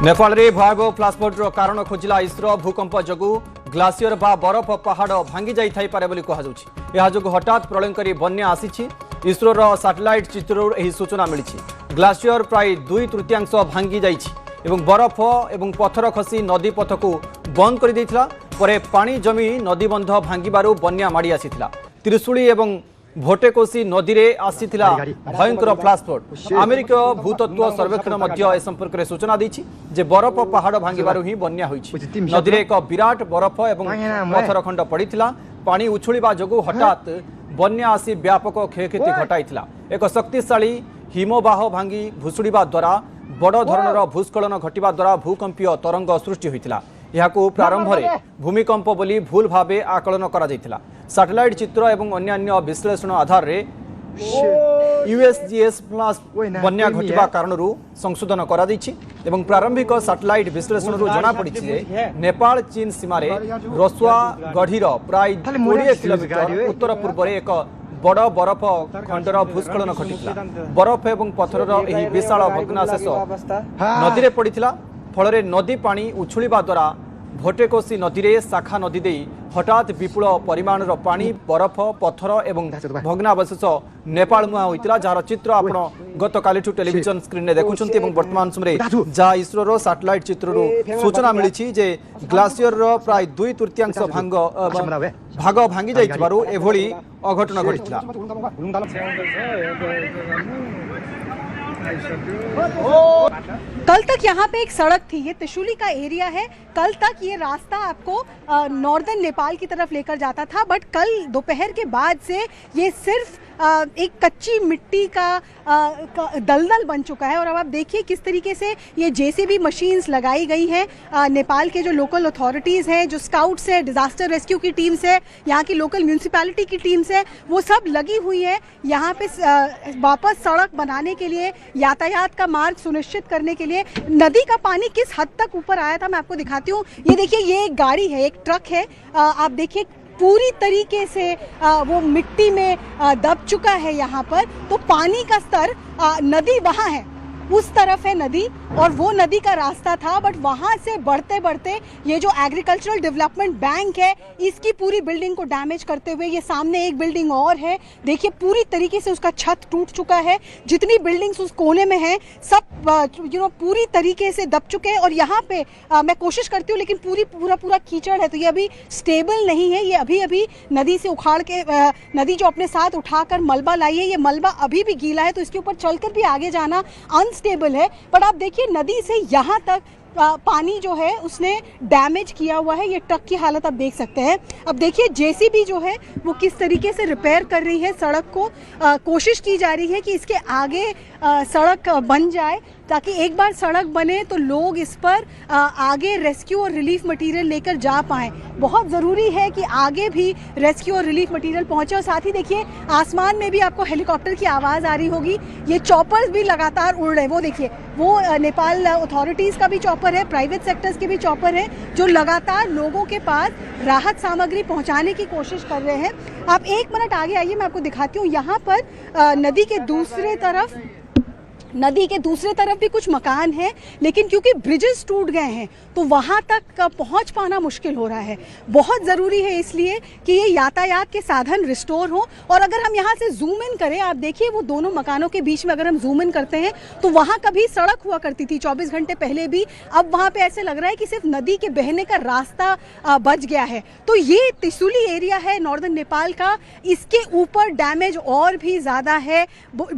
नेपाल रे भयावह फ्लाशफ्लड कारण खोजिला इसरो भूकंप जगू ग्लासियर बा बरफ पहाड़ भांगी जाई थाई पारे बोली कहा जाउछि। एहा जगू हठात प्रलयंकारी बन्या आसीछि। इसरोर सैटेलाइट चित्रରୁ ଏହି सूचना मिलिछि। ग्लासियर प्राय 2/3 भांगी जाइछि एवं बरफ एवं पत्थर खसी नदी पथ को बंद कर देइथिला। परे पानी जमी नदी बंध भांगिबारु बन्या माड़ी आसीथिला। त्रिशूली एवं भोटेकोसी नदी रे आसीथिला भयंकर फ्लाशफ्लड। अमेरिका भूतत्व सर्वेक्षण मध्य ए संपर्क में सूचना दैछि जे बरफ पहाड़ भांगिबारु ही बन्या होइछि। नदी रे एक विराट बरफ एवं पत्थर खंड पड़िथिला। पानी उछुळिबा जगु हठात बन्या आसी व्यापक क्षयक्षति घटाइथिला। एक शक्तिशाली हिमबाह भांगी भुसुड़िबा द्वारा बड़ धरणर भूस्खलन घटिबा द्वारा भूकंपीय तरंग सृष्टि होइथिला। यहाकू प्रारंभ में भूमिकंप बोली भूल भावे आकलन करा जाइथिला। सैटेलाइट चित्र एवं अन्यान्य विश्लेषण आधार रे यूएसजीएस प्लस बन्या घटिबा कारणरू संशोधन करा दैछि एवं प्रारंभिक सैटेलाइट विश्लेषणरू जना पड़िछि जे नेपाल चीन सीमा रे रसुआ गढ़ीर प्राय 20 किलोमीटर उत्तर पूर्व रे एक बड़ बरफ खंडर भूस्खलन घटिथिला। बरफ एवं पत्थरर एही विशाल भग्नाशेष नदी रे पड़िथिला। फल नदी पानी उछुळिबा द्वारा भोटेकोसी नदी रे शाखा नदी दे हठात विपुल परिमाणर पानी बरफ पत्थर एवं भग्नावशेष नेपाल मुहा होइतिला। जार चित्र आपण गत कालीठू टेलीविजन स्क्रीन ने देखुछंती एवं वर्तमान समय जा इसरोर सैटेलाइट चित्ररू सूचना मिलिछि जे ग्लासियर प्राय 2/3 भाग भांगी जाइथिबारु एभली अघटन घटिथिला। कल तक यहाँ पे एक सड़क थी, ये त्रिशूली का एरिया है। कल तक ये रास्ता आपको नॉर्दर्न नेपाल की तरफ लेकर जाता था, बट कल दोपहर के बाद से ये सिर्फ एक कच्ची मिट्टी का दलदल बन चुका है। और अब आप देखिए किस तरीके से ये जेसीबी मशीन्स लगाई गई हैं। नेपाल के जो लोकल अथॉरिटीज़ हैं, जो स्काउट्स है, डिज़ास्टर रेस्क्यू की टीम्स है, यहाँ की लोकल म्यूनसिपैलिटी की टीम्स है, वो सब लगी हुई है यहाँ पे वापस सड़क बनाने के लिए, यातायात का मार्ग सुनिश्चित करने के लिए। नदी का पानी किस हद तक ऊपर आया था मैं आपको दिखाती हूँ। ये देखिए, ये एक गाड़ी है, एक ट्रक है। आप देखिए पूरी तरीके से वो मिट्टी में दब चुका है यहाँ पर। तो पानी का स्तर, नदी वहाँ है, उस तरफ है नदी, और वो नदी का रास्ता था। बट वहाँ से बढ़ते बढ़ते ये जो एग्रीकल्चरल डेवलपमेंट बैंक है, इसकी पूरी बिल्डिंग को डैमेज करते हुए ये सामने एक बिल्डिंग और है, देखिए पूरी तरीके से उसका छत टूट चुका है। जितनी बिल्डिंग्स उस कोने में हैं सब पूरी तरीके से दब चुके हैं। और यहाँ पे मैं कोशिश करती हूँ, लेकिन पूरा कीचड़ है, तो ये अभी स्टेबल नहीं है। ये अभी नदी से उखाड़ के नदी जो अपने साथ उठाकर मलबा लाई है, ये मलबा अभी भी गीला है, तो इसके ऊपर चलकर भी आगे जाना अनस्टेबल है। पर आप देखिए नदी से यहाँ तक पानी जो है उसने डैमेज किया हुआ है। ये ट्रक की हालत आप देख सकते हैं। अब देखिए जेसीबी जो है वो किस तरीके से रिपेयर कर रही है सड़क को। कोशिश की जा रही है कि इसके आगे सड़क बन जाए, ताकि एक बार सड़क बने तो लोग इस पर आगे रेस्क्यू और रिलीफ मटेरियल लेकर जा पाएँ। बहुत ज़रूरी है कि आगे भी रेस्क्यू और रिलीफ मटेरियल पहुँचे। और साथ ही देखिए आसमान में भी आपको हेलीकॉप्टर की आवाज़ आ रही होगी। ये चॉपर्स भी लगातार उड़ रहे हैं। वो देखिए, वो नेपाल अथॉरिटीज़ का भी चॉपर है, प्राइवेट सेक्टर्स के भी चॉपर हैं, जो लगातार लोगों के पास राहत सामग्री पहुँचाने की कोशिश कर रहे हैं। आप एक मिनट आगे आइए, मैं आपको दिखाती हूँ। यहाँ पर नदी के दूसरे तरफ भी कुछ मकान हैं, लेकिन क्योंकि ब्रिजेस टूट गए हैं तो वहाँ तक पहुँच पाना मुश्किल हो रहा है। बहुत ज़रूरी है इसलिए कि ये यातायात के साधन रिस्टोर हों। और अगर हम यहाँ से जूम इन करें, आप देखिए वो दोनों मकानों के बीच में अगर हम जूम इन करते हैं तो वहाँ कभी सड़क हुआ करती थी 24 घंटे पहले भी। अब वहाँ पे ऐसे लग रहा है कि सिर्फ नदी के बहने का रास्ता बच गया है। तो ये त्रिशूली एरिया है नॉर्दर्न नेपाल का, इसके ऊपर डैमेज और भी ज़्यादा है।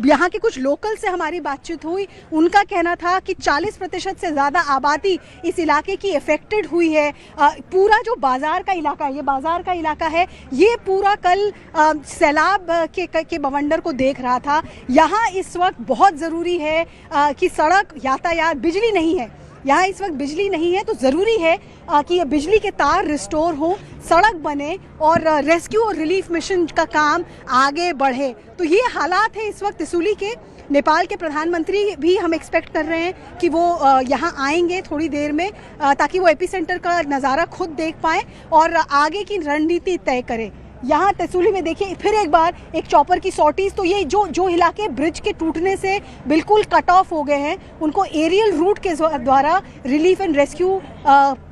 यहाँ के कुछ लोकल से हमारी बातचीत हुई, उनका कहना था कि 40% से ज़्यादा आबादी इस इलाके की इफेक्टेड हुई है। पूरा जो बाजार का इलाका है, ये बाजार का इलाका है, ये पूरा कल सैलाब के बवंडर को देख रहा था। यहाँ इस वक्त बहुत ज़रूरी है कि सड़क, यातायात, बिजली नहीं है यहाँ इस वक्त, बिजली नहीं है, तो ज़रूरी है कि ये बिजली के तार रिस्टोर हो, सड़क बने और रेस्क्यू और रिलीफ मिशन का काम आगे बढ़े। तो ये हालात है इस वक्त त्रिशूली के। नेपाल के प्रधानमंत्री भी हम एक्सपेक्ट कर रहे हैं कि वो यहाँ आएंगे थोड़ी देर में, ताकि वो एपिसेंटर का नज़ारा खुद देख पाएँ और आगे की रणनीति तय करें। यहाँ तहसीली में देखिए फिर एक बार एक चॉपर की सॉर्टीज। तो ये जो इलाके ब्रिज के टूटने से बिल्कुल कट ऑफ हो गए हैं, उनको एरियल रूट के द्वारा रिलीफ एंड रेस्क्यू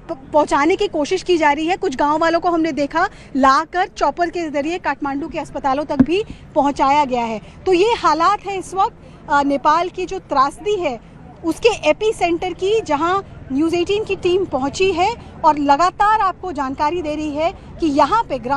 पहुंचाने की कोशिश की जा रही है। कुछ गांव वालों को हमने देखा लाकर चॉपर के जरिए काठमांडू के अस्पतालों तक भी पहुंचाया गया है। तो ये हालात है इस वक्त नेपाल की जो त्रासदी है उसके एपी सेंटर की, जहां न्यूज़ 18 की टीम पहुंची है और लगातार आपको जानकारी दे रही है कि यहाँ पे ग्राउंड